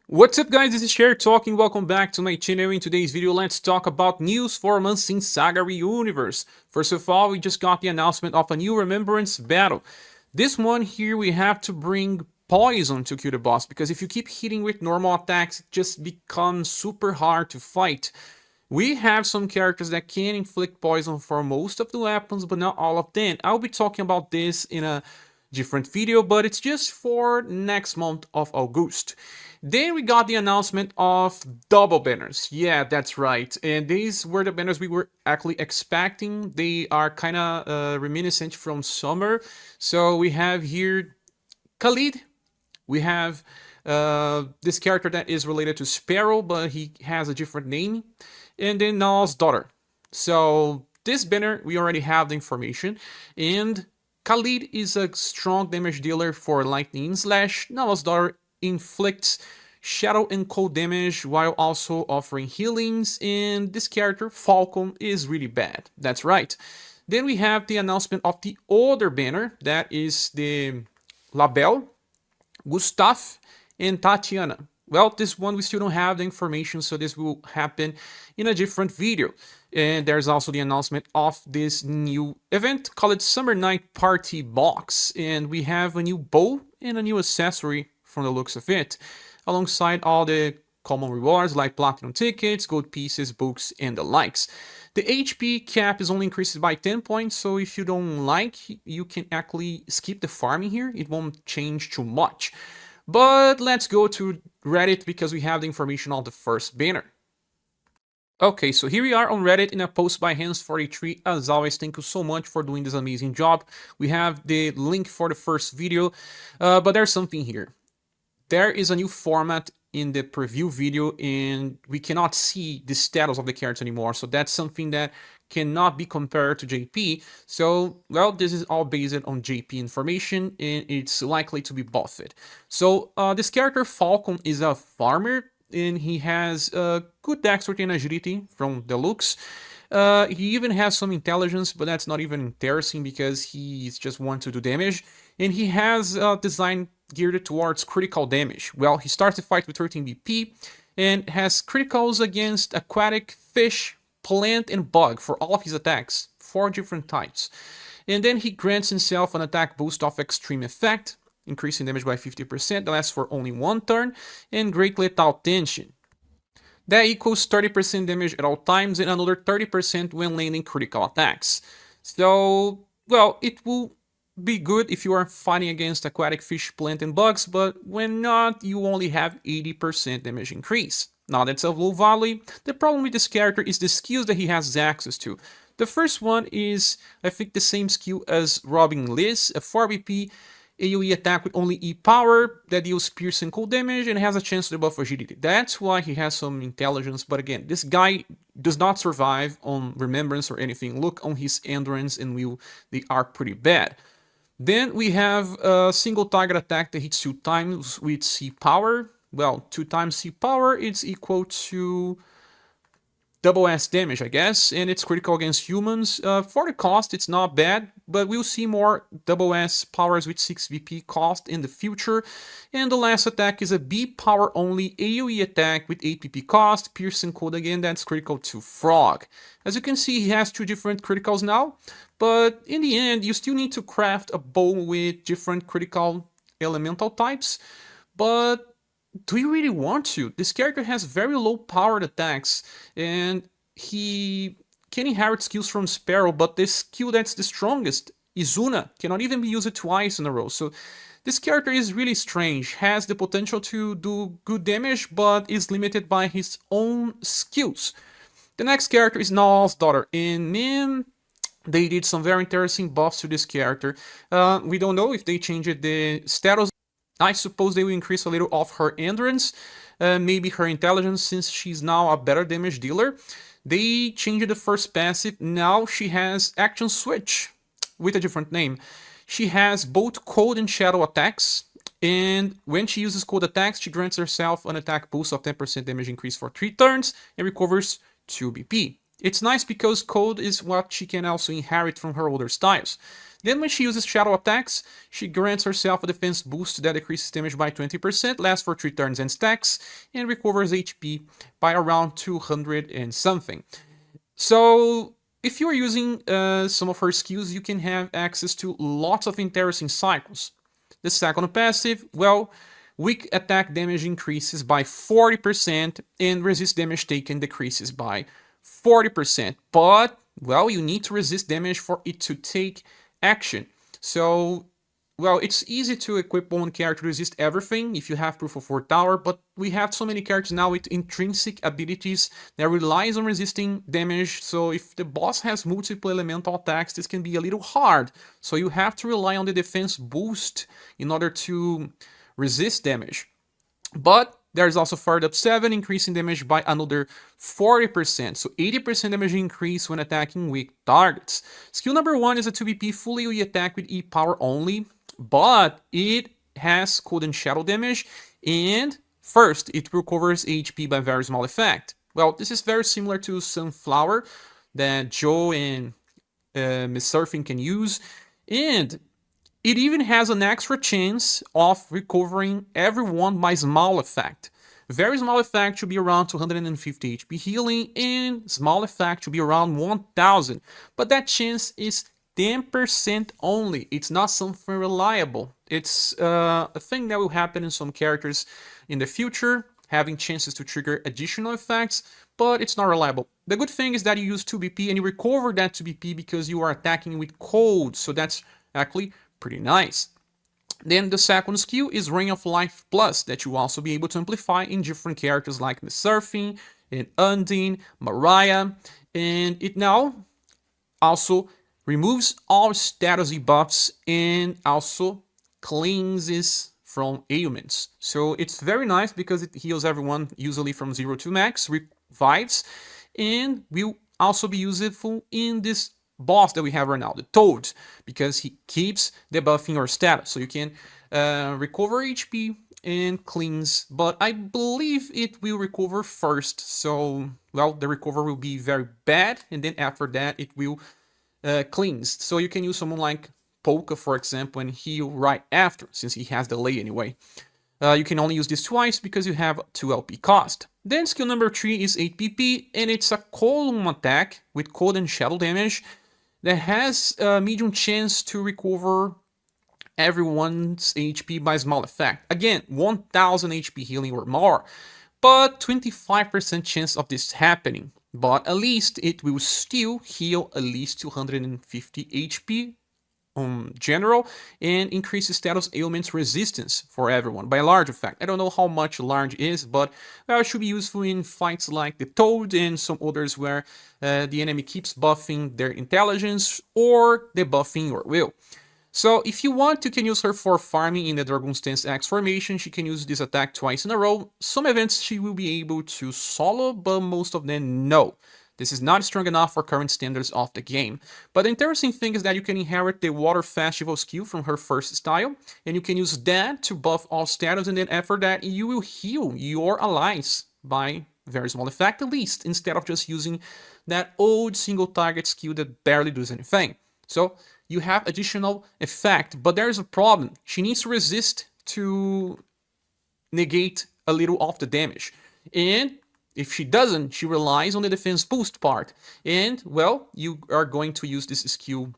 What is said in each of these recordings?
What's up guys, this is Cher talking, welcome back to my channel. In today's video, let's talk about news for months in SaGa Universe. First of all, we just got the announcement of a new Remembrance battle. This one here, we have to bring poison to kill the boss, because if you keep hitting with normal attacks, it just becomes super hard to fight. We have some characters that can inflict poison for most of the weapons, but not all of them. I'll be talking about this in a different video, but it's just for next month of August. Then we got the announcement of double banners. Yeah, that's right. And these were the banners we were actually expecting. They are kind of reminiscent from summer. So we have here Khalid. We have this character that is related to Sparrow, but he has a different name. And then Noel's daughter. So this banner, we already have the information. And Khalid is a strong damage dealer for lightning slash. Noel's daughter inflicts shadow and cold damage while also offering healings, and this character, Falcon, is really bad. That's right. Then we have the announcement of the other banner, that is the Labelle, Gustav, and Tatiana. Well, this one we still don't have the information, so this will happen in a different video. And there's also the announcement of this new event called Summer Night Party Box, and we have a new bow and a new accessory from the looks of it, alongside all the common rewards like platinum tickets, gold pieces, books, and the likes. The HP cap is only increased by 10 points, so if you don't like, you can actually skip the farming here. It won't change too much. But let's go to Reddit because we have the information on the first banner. Okay, so here we are on Reddit in a post by Hands43. As always, thank you so much for doing this amazing job. We have the link for the first video, but there's something here. There is a new format in the preview video, and we cannot see the status of the character anymore. So that's something that cannot be compared to JP. So, well, this is all based on JP information, and it's likely to be buffed. So this character, Falcon, is a farmer, and he has good dexterity and agility from the looks. He even has some intelligence, but that's not even interesting because he's just want to do damage. And he has design geared towards critical damage. Well, he starts the fight with 13 BP and has criticals against aquatic, fish, plant, and bug for all of his attacks, 4 different types. And then he grants himself an attack boost of extreme effect, increasing damage by 50%, that lasts for only 1 turn, and great lethal tension. That equals 30% damage at all times and another 30% when landing critical attacks. So, well, it will be good if you are fighting against aquatic fish, plant, and bugs, but when not, you only have 80% damage increase. Now that's a low value. The problem with this character is the skills that he has access to. The first one is, I think, the same skill as Robin Liz, a 4 BP AoE attack with only E power that deals pierce and cold damage and has a chance to buff agility. That's why he has some intelligence, but again, this guy does not survive on Remembrance or anything. Look on his endurance and will, they are pretty bad. Then we have a single target attack that hits 2 times with C power. Well, 2 times C power is equal to double S damage, I guess, and it's critical against humans. For the cost, it's not bad, but we'll see more double S powers with 6 BP cost in the future. And the last attack is a B power only AoE attack with 8 PP cost, piercing cold again, that's critical to Frog. As you can see, he has 2 different criticals now, but in the end, you still need to craft a bow with different critical elemental types, but do you really want to? This character has very low powered attacks, and he can inherit skills from Sparrow, but the skill that's the strongest, Izuna, cannot even be used twice in a row. So this character is really strange, has the potential to do good damage, but is limited by his own skills. The next character is Noel's daughter, and man, they did some very interesting buffs to this character. We don't know if they changed the status. I suppose they will increase a little of her endurance, maybe her intelligence, since she's now a better damage dealer. They changed the first passive. Now she has action switch with a different name. She has both cold and shadow attacks, and when she uses cold attacks, she grants herself an attack boost of 10% damage increase for 3 turns and recovers 2 BP. It's nice because Cold is what she can also inherit from her older styles. Then when she uses shadow attacks, she grants herself a defense boost that decreases damage by 20%, lasts for 3 turns and stacks, and recovers HP by around 200 and something. So if you are using some of her skills, you can have access to lots of interesting cycles. The second passive, well, weak attack damage increases by 40% and resist damage taken decreases by 40%. But, well, you need to resist damage for it to take action. So, well, it's easy to equip one character to resist everything if you have Proof of Work Tower, but we have so many characters now with intrinsic abilities that relies on resisting damage, so if the boss has multiple elemental attacks, this can be a little hard. So you have to rely on the defense boost in order to resist damage. But there's also Fired Up 7, increasing damage by another 40%, so 80% damage increase when attacking weak targets. Skill number 1 is a 2BP fully UE attack with E power only, but it has Cold and Shadow damage, and first, it recovers HP by very small effect. Well, this is very similar to Sunflower that Joe and Miss Surfing can use, and it even has an extra chance of recovering everyone by small effect. Very small effect should be around 250 HP healing, and small effect should be around 1000. But that chance is 10% only. It's not something reliable. It's a thing that will happen in some characters in the future, having chances to trigger additional effects, but it's not reliable. The good thing is that you use 2BP and you recover that 2BP because you are attacking with Cold, so that's actually pretty nice. Then the second skill is Ring of Life Plus, that you will also be able to amplify in different characters like Miss Surfing and Undine, Mariah, and it now also removes all status debuffs and also cleanses from ailments. So it's very nice because it heals everyone usually from 0 to max, revives, and will also be useful in this boss that we have right now, the Toad, because he keeps debuffing your status. So you can recover HP and cleanse, but I believe it will recover first. So, well, the recover will be very bad, and then after that it will cleanse. So you can use someone like Polka, for example, and heal right after, since he has delay anyway. You can only use this twice because you have 2 LP cost. Then skill number 3 is 8 PP, and it's a column attack with Cold and Shadow damage that has a medium chance to recover everyone's HP by small effect. Again, 1000 HP healing or more, but 25% chance of this happening. But at least it will still heal at least 250 HP general, and increases status ailments resistance for everyone by a large effect. I don't know how much large is, but well, it should be useful in fights like the Toad and some others where the enemy keeps buffing their intelligence or debuffing your will. So if you want, you can use her for farming in the Dragon's Stance X formation. She can use this attack twice in a row. Some events she will be able to solo, but most of them no. This is not strong enough for current standards of the game. But the interesting thing is that you can inherit the Water Festival skill from her first style, and you can use that to buff all status, and then after that you will heal your allies by very small effect at least, instead of just using that old single target skill that barely does anything. So you have additional effect, but there's a problem. She needs to resist to negate a little of the damage. And if she doesn't, she relies on the defense boost part. And, well, you are going to use this skill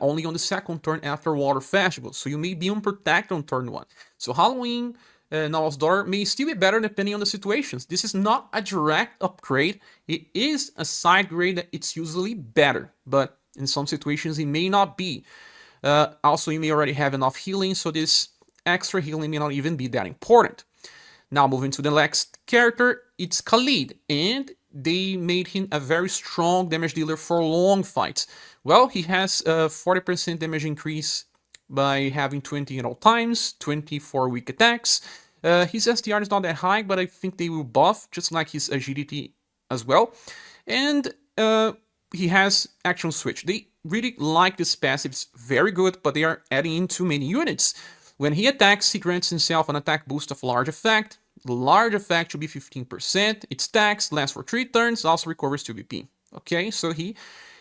only on the second turn after Water Festival. So you may be unprotected on turn 1. So Halloween Noel's Daughter may still be better depending on the situations. This is not a direct upgrade. It is a side grade that it's usually better. But in some situations, it may not be. Also, you may already have enough healing, so this extra healing may not even be that important. Now, moving to the next character, it's Khalid, and they made him a very strong damage dealer for long fights. Well, he has a 40% damage increase by having 20 at all times, 20 for weak attacks. His SDR is not that high, but I think they will buff, just like his agility as well. And he has action switch. They really like this passive, it's very good, but they are adding in too many units. When he attacks, he grants himself an attack boost of large effect. The large effect should be 15%. It stacks, lasts for 3 turns, also recovers 2 BP. Okay, so he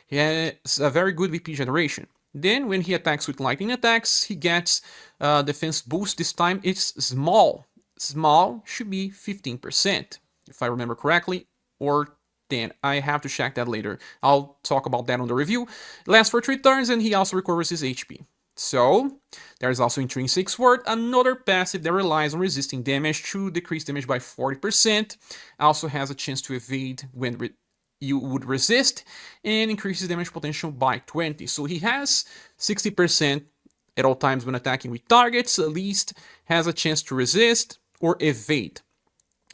has a very good VP generation. Then when he attacks with lightning attacks, he gets defense boost. This time it's small. Small should be 15%, if I remember correctly, or 10. I have to check that later. I'll talk about that on the review. Lasts for 3 turns, and he also recovers his HP. So, there's also Intrinsic Sword, another passive that relies on resisting damage to decrease damage by 40%. Also has a chance to evade when you would resist, and increases damage potential by 20. So he has 60% at all times when attacking with targets, at least has a chance to resist or evade.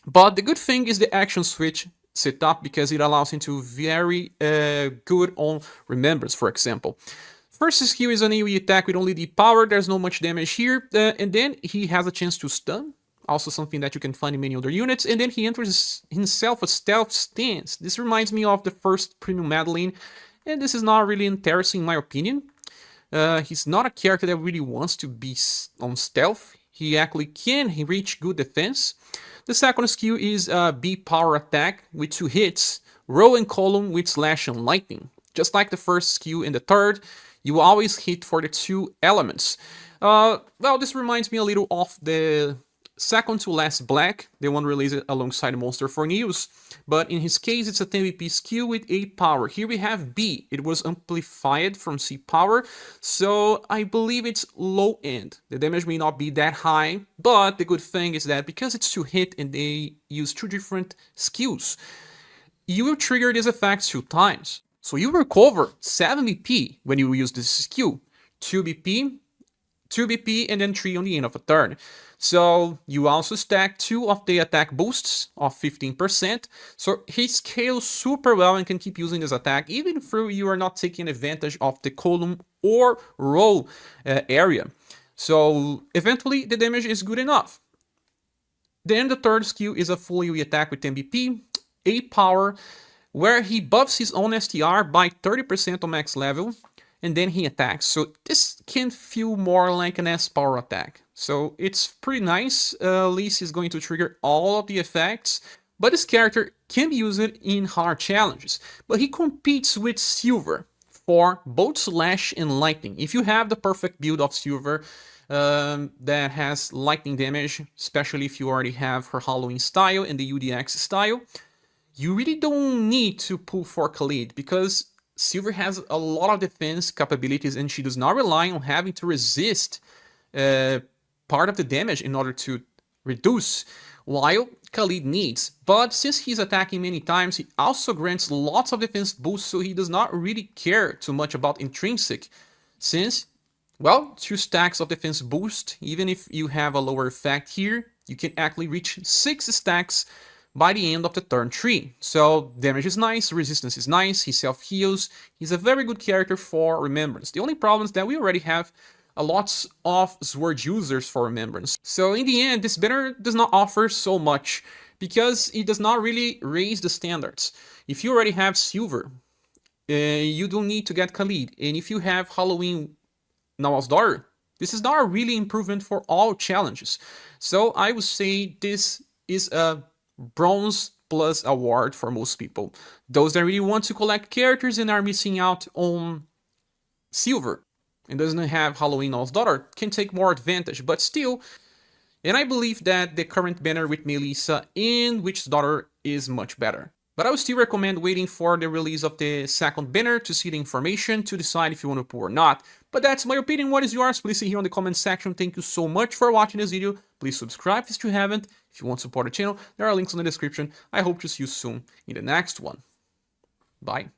But the good thing is the action switch setup, because it allows him to very good on Remembrance, for example. First skill is an AoE attack with only the power, there's not much damage here, and then he has a chance to stun, also something that you can find in many other units, and then he enters himself a stealth stance. This reminds me of the first Premium Madeline, and this is not really interesting in my opinion. He's not a character that really wants to be on stealth. He actually can reach good defense. The second skill is a B power attack with 2 hits, row and column with slash and lightning. Just like the first skill and the third, you always hit for the 2 elements. Well, this reminds me a little of the second to last black, the one released alongside Monster for News, but in his case it's a 10 VP skill with A power. Here we have B, it was amplified from C power, so I believe it's low end. The damage may not be that high, but the good thing is that because it's 2 hit and they use 2 different skills, you will trigger this effect 2 times. So you recover 7 BP when you use this skill, 2 BP, 2 BP, and then 3 on the end of a turn. So you also stack 2 of the attack boosts of 15%. So he scales super well and can keep using this attack even if you are not taking advantage of the column or row area. So eventually the damage is good enough. Then the third skill is a full AoE attack with 10 BP, A power, where he buffs his own STR by 30% on max level, and then he attacks. So this can feel more like an S power attack. So it's pretty nice. At least he's going to trigger all of the effects, but this character can be used in hard challenges. But he competes with Silver for both slash and lightning. If you have the perfect build of Silver that has lightning damage, especially if you already have her Halloween style and the UDX style, you really don't need to pull for Khalid, because Silver has a lot of defense capabilities and she does not rely on having to resist part of the damage in order to reduce, while Khalid needs. But since he's attacking many times, he also grants lots of defense boosts, so he does not really care too much about intrinsic, since, well, 2 stacks of defense boost, even if you have a lower effect here, you can actually reach 6 stacks by the end of the turn 3. So damage is nice, resistance is nice, he self-heals, he's a very good character for Remembrance. The only problem is that we already have a lot of sword users for Remembrance. So in the end, this banner does not offer so much, because it does not really raise the standards. If you already have Silver, you don't need to get Khalid. And if you have Halloween Noel's daughter, this is not a really improvement for all challenges. So I would say this is a Bronze Plus award for most people. Those that really want to collect characters and are missing out on Silver and doesn't have Halloween Noel's daughter can take more advantage, but still, and I believe that the current banner with Melissa and Witch's Daughter is much better. But I would still recommend waiting for the release of the second banner to see the information to decide if you want to pull or not. But that's my opinion. What is yours? Please say here in the comment section. Thank you so much for watching this video. Please subscribe if you haven't. If you want to support the channel, there are links in the description. I hope to see you soon in the next one. Bye.